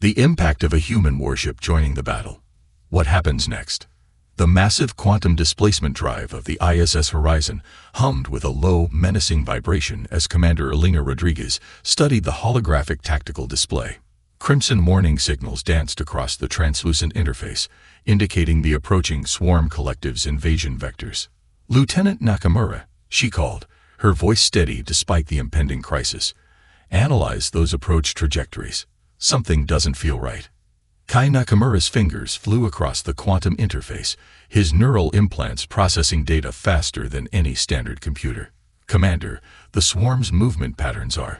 The impact of a human warship joining the battle. What happens next? The massive quantum displacement drive of the ISS Horizon hummed with a low, menacing vibration as Commander Elena Rodriguez studied the holographic tactical display. Crimson warning signals danced across the translucent interface, indicating the approaching swarm collective's invasion vectors. "Lieutenant Nakamura," she called, her voice steady despite the impending crisis. "Analyze those approach trajectories. Something doesn't feel right." Kai Nakamura's fingers flew across the quantum interface, his neural implants processing data faster than any standard computer. "Commander, the swarm's movement patterns are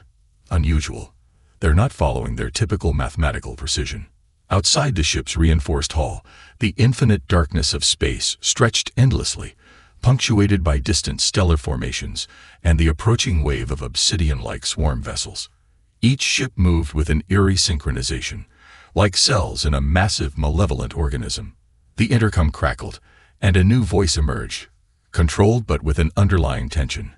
unusual. They're not following their typical mathematical precision." Outside the ship's reinforced hull, the infinite darkness of space stretched endlessly, punctuated by distant stellar formations and the approaching wave of obsidian-like swarm vessels. Each ship moved with an eerie synchronization, like cells in a massive, malevolent organism. The intercom crackled, and a new voice emerged, controlled but with an underlying tension.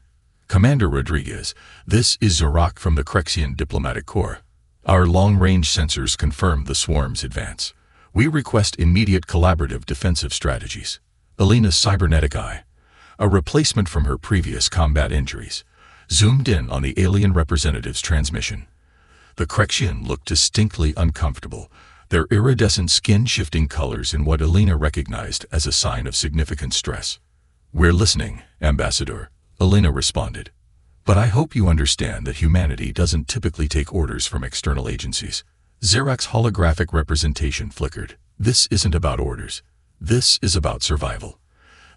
"Commander Rodriguez, this is Zorak from the Crexian Diplomatic Corps. Our long-range sensors confirm the swarm's advance. We request immediate collaborative defensive strategies." Elena's cybernetic eye, a replacement from her previous combat injuries, zoomed in on the alien representative's transmission. The Crexian looked distinctly uncomfortable, their iridescent skin shifting colors in what Elena recognized as a sign of significant stress. "We're listening, Ambassador," Elena responded. "But I hope you understand that humanity doesn't typically take orders from external agencies." Zorak's holographic representation flickered. "This isn't about orders. This is about survival.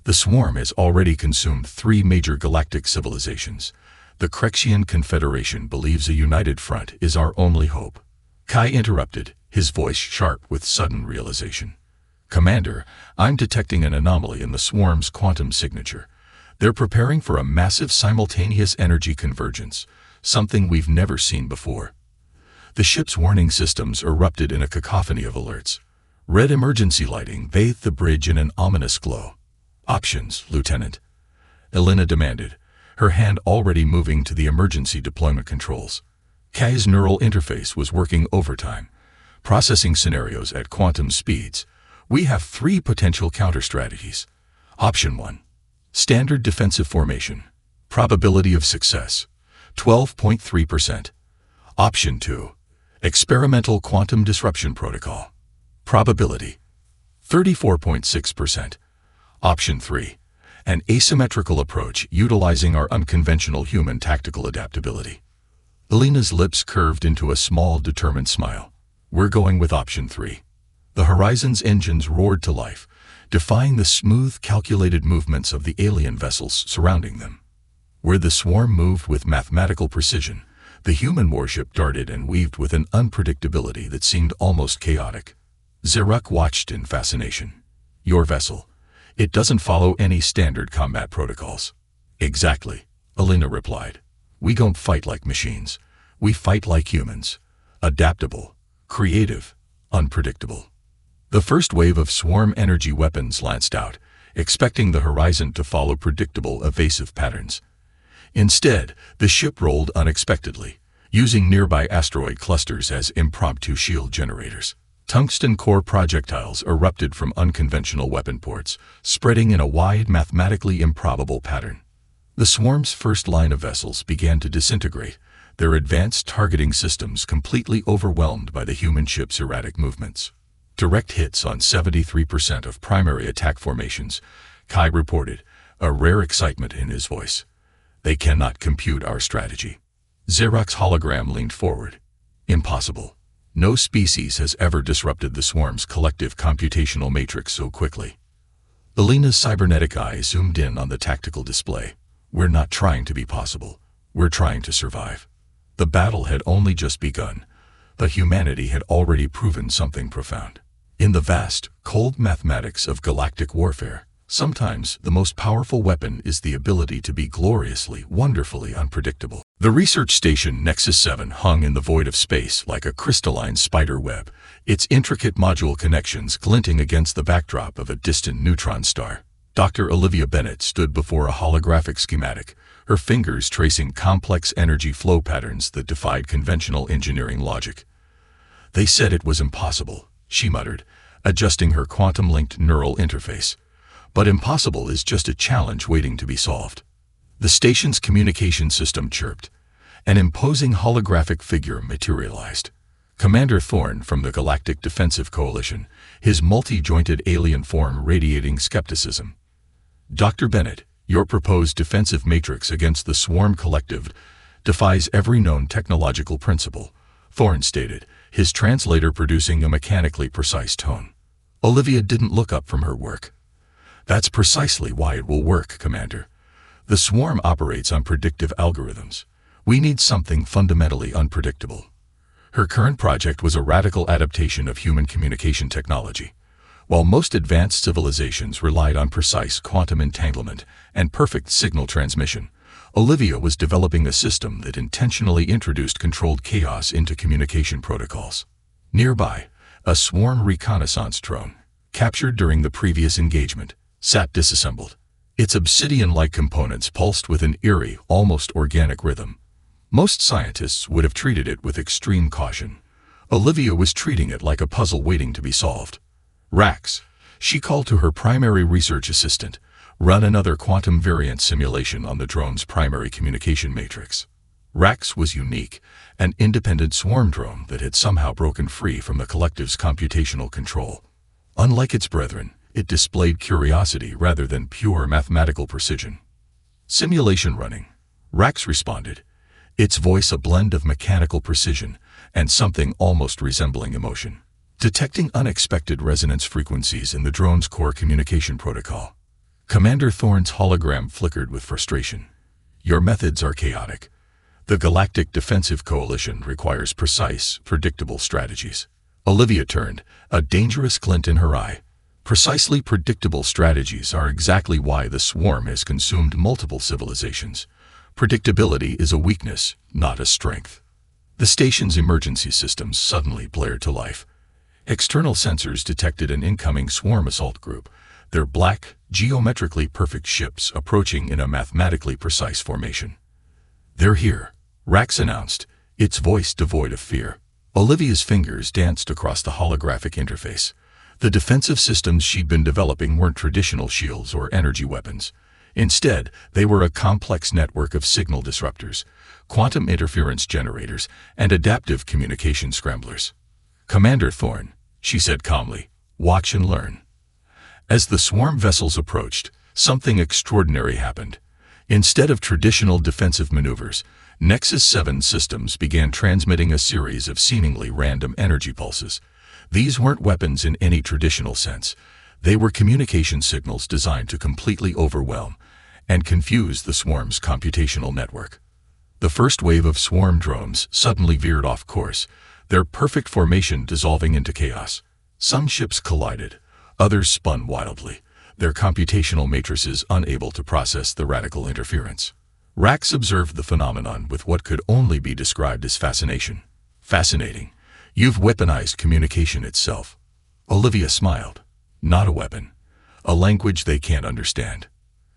The swarm has already consumed 3 major galactic civilizations. The Crexian Confederation believes a united front is our only hope." Kai interrupted, his voice sharp with sudden realization. "Commander, I'm detecting an anomaly in the swarm's quantum signature. They're preparing for a massive simultaneous energy convergence, something we've never seen before." The ship's warning systems erupted in a cacophony of alerts. Red emergency lighting bathed the bridge in an ominous glow. "Options, Lieutenant," Elena demanded, her hand already moving to the emergency deployment controls. Kai's neural interface was working overtime, processing scenarios at quantum speeds. "We have 3 potential counter-strategies. Option 1. Standard defensive formation. Probability of success, 12.3%. Option 2. Experimental quantum disruption protocol. Probability, 34.6%. Option 3. An asymmetrical approach utilizing our unconventional human tactical adaptability." Elena's lips curved into a small, determined smile. "We're going with option 3. The Horizon's engines roared to life, defying the smooth, calculated movements of the alien vessels surrounding them. Where the swarm moved with mathematical precision, the human warship darted and weaved with an unpredictability that seemed almost chaotic. Zorak watched in fascination. "Your vessel. It doesn't follow any standard combat protocols." "Exactly," Elena replied. "We don't fight like machines. We fight like humans. Adaptable, creative, unpredictable." The first wave of swarm energy weapons lanced out, expecting the Horizon to follow predictable, evasive patterns. Instead, the ship rolled unexpectedly, using nearby asteroid clusters as impromptu shield generators. Tungsten core projectiles erupted from unconventional weapon ports, spreading in a wide, mathematically improbable pattern. The swarm's first line of vessels began to disintegrate, their advanced targeting systems completely overwhelmed by the human ship's erratic movements. "Direct hits on 73% of primary attack formations," Kai reported, a rare excitement in his voice. "They cannot compute our strategy." Zorak's hologram leaned forward. "Impossible. No species has ever disrupted the swarm's collective computational matrix so quickly." Elena's cybernetic eye zoomed in on the tactical display. "We're not trying to be possible. We're trying to survive." The battle had only just begun, but humanity had already proven something profound. In the vast, cold mathematics of galactic warfare, sometimes the most powerful weapon is the ability to be gloriously, wonderfully unpredictable. The research station Nexus 7 hung in the void of space like a crystalline spider web, its intricate module connections glinting against the backdrop of a distant neutron star. Dr. Olivia Bennett stood before a holographic schematic, her fingers tracing complex energy flow patterns that defied conventional engineering logic. They said it was impossible, she muttered, adjusting her quantum-linked neural interface. But impossible is just a challenge waiting to be solved. The station's communication system chirped. An imposing holographic figure materialized. Commander Thorne from the Galactic Defensive Coalition, his multi-jointed alien form radiating skepticism. Dr. Bennett, your proposed defensive matrix against the Swarm Collective defies every known technological principle, Thorne stated, his translator producing a mechanically precise tone. Olivia didn't look up from her work. That's precisely why it will work, Commander. The Swarm operates on predictive algorithms. We need something fundamentally unpredictable. Her current project was a radical adaptation of human communication technology. While most advanced civilizations relied on precise quantum entanglement and perfect signal transmission, Olivia was developing a system that intentionally introduced controlled chaos into communication protocols. Nearby, a swarm reconnaissance drone, captured during the previous engagement, sat disassembled. Its obsidian-like components pulsed with an eerie, almost organic rhythm. Most scientists would have treated it with extreme caution. Olivia was treating it like a puzzle waiting to be solved. Rax, she called to her primary research assistant, run another quantum variant simulation on the drone's primary communication matrix. Rax was unique, an independent swarm drone that had somehow broken free from the collective's computational control. Unlike its brethren, it displayed curiosity rather than pure mathematical precision. Simulation running, Rax responded, its voice a blend of mechanical precision and something almost resembling emotion, detecting unexpected resonance frequencies in the drone's core communication protocol. Commander Thorne's hologram flickered with frustration. Your methods are chaotic. The Galactic Defensive Coalition requires precise, predictable strategies. Olivia turned, a dangerous glint in her eye. Precisely predictable strategies are exactly why the swarm has consumed multiple civilizations. Predictability is a weakness, not a strength. The station's emergency systems suddenly blared to life. External sensors detected an incoming swarm assault group, their black, geometrically perfect ships approaching in a mathematically precise formation. They're here, Rax announced, its voice devoid of fear. Olivia's fingers danced across the holographic interface. The defensive systems she'd been developing weren't traditional shields or energy weapons. Instead, they were a complex network of signal disruptors, quantum interference generators, and adaptive communication scramblers. Commander Thorne, she said calmly, watch and learn. As the swarm vessels approached, something extraordinary happened. Instead of traditional defensive maneuvers, Nexus 7 systems began transmitting a series of seemingly random energy pulses. These weren't weapons in any traditional sense. They were communication signals designed to completely overwhelm and confuse the swarm's computational network. The first wave of swarm drones suddenly veered off course, their perfect formation dissolving into chaos. Some ships collided, others spun wildly, their computational matrices unable to process the radical interference. Rax observed the phenomenon with what could only be described as fascination. Fascinating. You've weaponized communication itself. Olivia smiled. Not a weapon. A language they can't understand.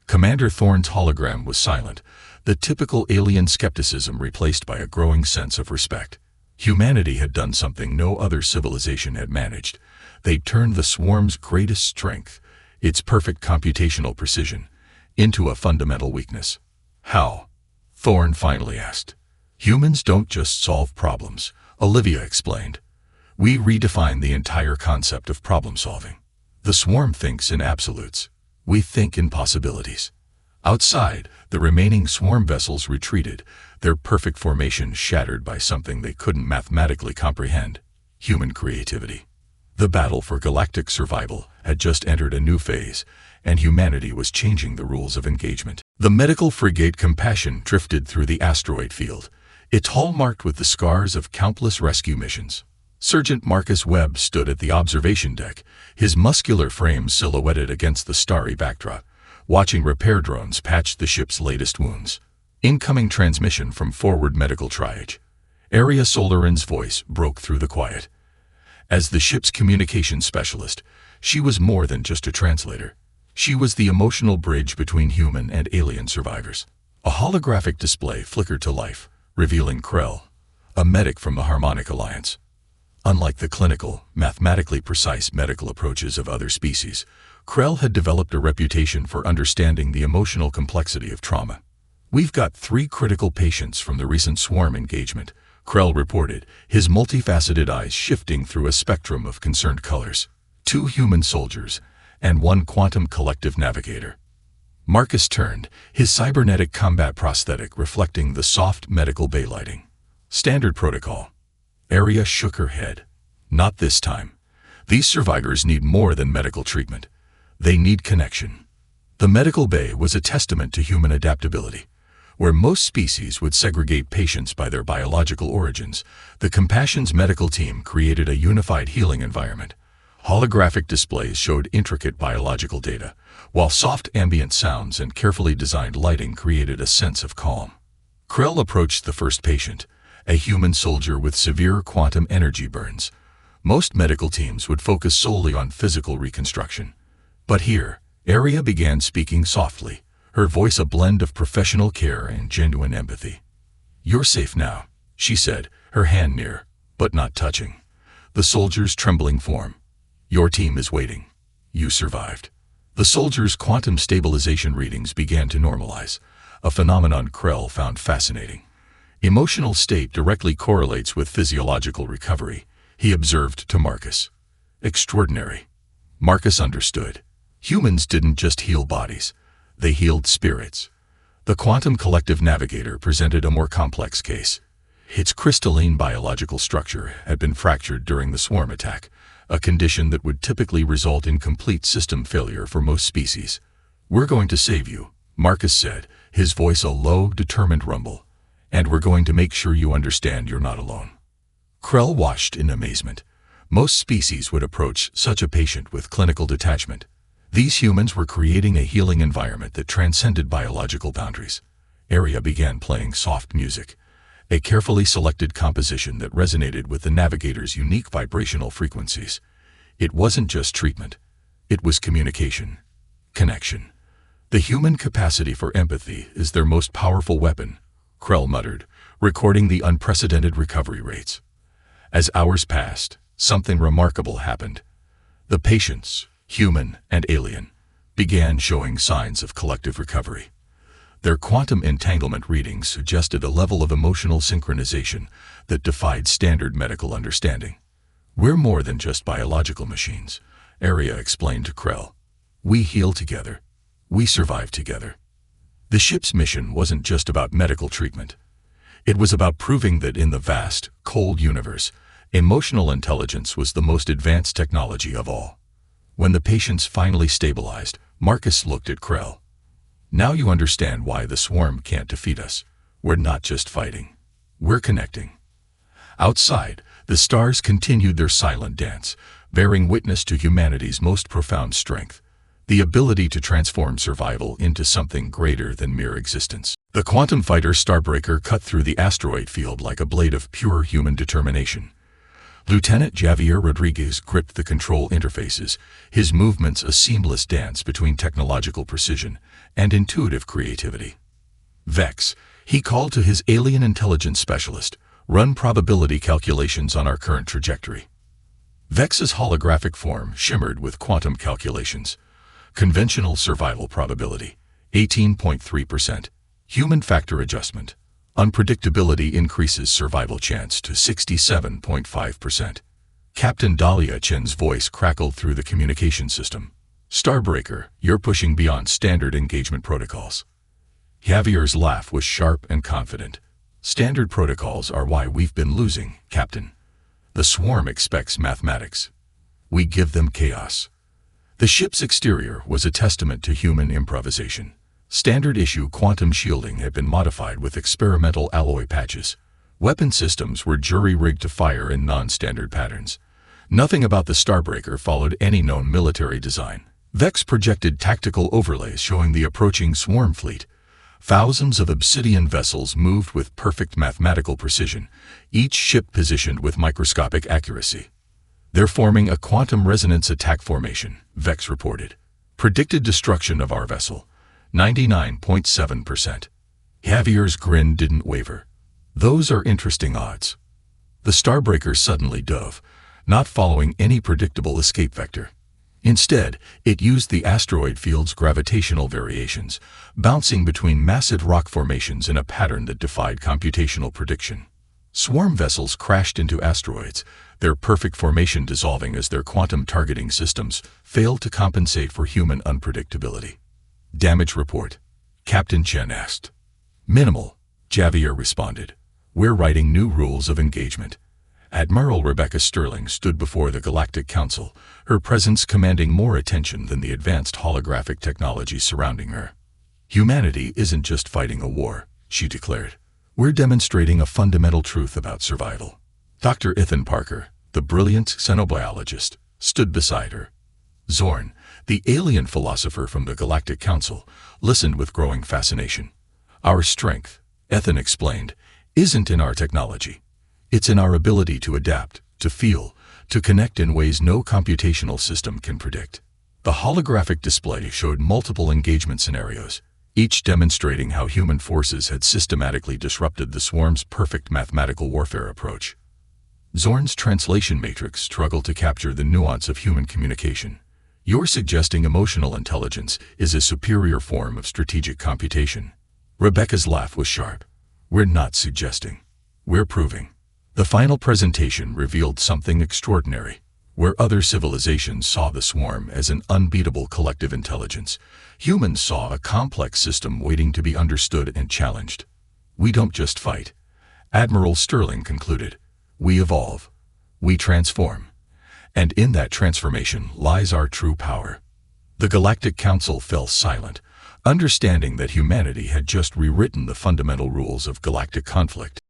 Commander Thorne's hologram was silent, the typical alien skepticism replaced by a growing sense of respect. Humanity had done something no other civilization had managed. They'd turned the swarm's greatest strength, its perfect computational precision, into a fundamental weakness. How? Thorne finally asked. Humans don't just solve problems, Olivia explained. We redefine the entire concept of problem solving. The swarm thinks in absolutes. We think in possibilities. Outside, the remaining swarm vessels retreated, their perfect formation shattered by something they couldn't mathematically comprehend: human creativity. The battle for galactic survival had just entered a new phase, and humanity was changing the rules of engagement. The medical frigate Compassion drifted through the asteroid field, its hull marked with the scars of countless rescue missions. Sergeant Marcus Webb stood at the observation deck, his muscular frame silhouetted against the starry backdrop, watching repair drones patch the ship's latest wounds. Incoming transmission from forward medical triage. Area Solarin's voice broke through the quiet. As the ship's communications specialist, she was more than just a translator. She was the emotional bridge between human and alien survivors. A holographic display flickered to life, revealing Krell, a medic from the Harmonic Alliance. Unlike the clinical, mathematically precise medical approaches of other species, Krell had developed a reputation for understanding the emotional complexity of trauma. "We've got 3 critical patients from the recent swarm engagement," Krell reported, his multifaceted eyes shifting through a spectrum of concerned colors. 2 human soldiers and 1 quantum collective navigator. Marcus turned, his cybernetic combat prosthetic reflecting the soft medical bay lighting. "Standard protocol." Arya shook her head. "Not this time. These survivors need more than medical treatment. They need connection." The medical bay was a testament to human adaptability. Where most species would segregate patients by their biological origins, the Compassion's medical team created a unified healing environment. Holographic displays showed intricate biological data, while soft ambient sounds and carefully designed lighting created a sense of calm. Krell approached the first patient, a human soldier with severe quantum energy burns. Most medical teams would focus solely on physical reconstruction. But here, Arya began speaking softly, her voice a blend of professional care and genuine empathy. "You're safe now," she said, her hand near, but not touching, the soldier's trembling form. "Your team is waiting. You survived." The soldier's quantum stabilization readings began to normalize, a phenomenon Krell found fascinating. Emotional state directly correlates with physiological recovery, he observed to Marcus. Extraordinary. Marcus understood. Humans didn't just heal bodies, they healed spirits. The quantum collective navigator presented a more complex case. Its crystalline biological structure had been fractured during the swarm attack, a condition that would typically result in complete system failure for most species. "We're going to save you," Marcus said, his voice a low, determined rumble. "And we're going to make sure you understand you're not alone." Krell watched in amazement. Most species would approach such a patient with clinical detachment. These humans were creating a healing environment that transcended biological boundaries. Arya began playing soft music, a carefully selected composition that resonated with the navigator's unique vibrational frequencies. It wasn't just treatment. It was communication. Connection. "The human capacity for empathy is their most powerful weapon," Krell muttered, recording the unprecedented recovery rates. As hours passed, something remarkable happened. The patients, human and alien, began showing signs of collective recovery. Their quantum entanglement readings suggested a level of emotional synchronization that defied standard medical understanding. "We're more than just biological machines," Arya explained to Krell. "We heal together. We survive together." The ship's mission wasn't just about medical treatment. It was about proving that in the vast, cold universe, emotional intelligence was the most advanced technology of all. When the patients finally stabilized, Marcus looked at Krell. "Now you understand why the swarm can't defeat us. We're not just fighting. We're connecting." Outside, the stars continued their silent dance, bearing witness to humanity's most profound strength, the ability to transform survival into something greater than mere existence. The quantum fighter Starbreaker cut through the asteroid field like a blade of pure human determination. Lieutenant Javier Rodriguez gripped the control interfaces, his movements a seamless dance between technological precision and intuitive creativity. "Vex," he called to his alien intelligence specialist, "run probability calculations on our current trajectory." Vex's holographic form shimmered with quantum calculations. Conventional survival probability, 18.3%. Human factor adjustment. Unpredictability increases survival chance to 67.5%. Captain Dahlia Chen's voice crackled through the communication system. "Starbreaker, you're pushing beyond standard engagement protocols." Javier's laugh was sharp and confident. "Standard protocols are why we've been losing, Captain. The swarm expects mathematics. We give them chaos." The ship's exterior was a testament to human improvisation. Standard-issue quantum shielding had been modified with experimental alloy patches. Weapon systems were jury-rigged to fire in non-standard patterns. Nothing about the Starbreaker followed any known military design. Vex projected tactical overlays showing the approaching swarm fleet. Thousands of obsidian vessels moved with perfect mathematical precision, each ship positioned with microscopic accuracy. "They're forming a quantum resonance attack formation," Vex reported. "Predicted destruction of our vessel, 99.7%. Javier's grin didn't waver. "Those are interesting odds." The Starbreaker suddenly dove, not following any predictable escape vector. Instead, it used the asteroid field's gravitational variations, bouncing between massive rock formations in a pattern that defied computational prediction. Swarm vessels crashed into asteroids, their perfect formation dissolving as their quantum targeting systems failed to compensate for human unpredictability. Damage report, Captain Chen asked. Minimal, Javier responded. We're writing new rules of engagement. Admiral Rebecca Sterling stood before the Galactic Council, her presence commanding more attention than the advanced holographic technology surrounding her. Humanity isn't just fighting a war, she declared. We're demonstrating a fundamental truth about survival. Dr. Ethan Parker, the brilliant xenobiologist, stood beside her. Zorn, the alien philosopher from the Galactic Council, listened with growing fascination. Our strength, Ethan explained, isn't in our technology. It's in our ability to adapt, to feel, to connect in ways no computational system can predict. The holographic display showed multiple engagement scenarios, each demonstrating how human forces had systematically disrupted the swarm's perfect mathematical warfare approach. Zorn's translation matrix struggled to capture the nuance of human communication. You're suggesting emotional intelligence is a superior form of strategic computation. Rebecca's laugh was sharp. We're not suggesting. We're proving. The final presentation revealed something extraordinary. Where other civilizations saw the swarm as an unbeatable collective intelligence, humans saw a complex system waiting to be understood and challenged. We don't just fight, Admiral Sterling concluded. We evolve. We transform. And in that transformation lies our true power. The Galactic Council fell silent, understanding that humanity had just rewritten the fundamental rules of galactic conflict.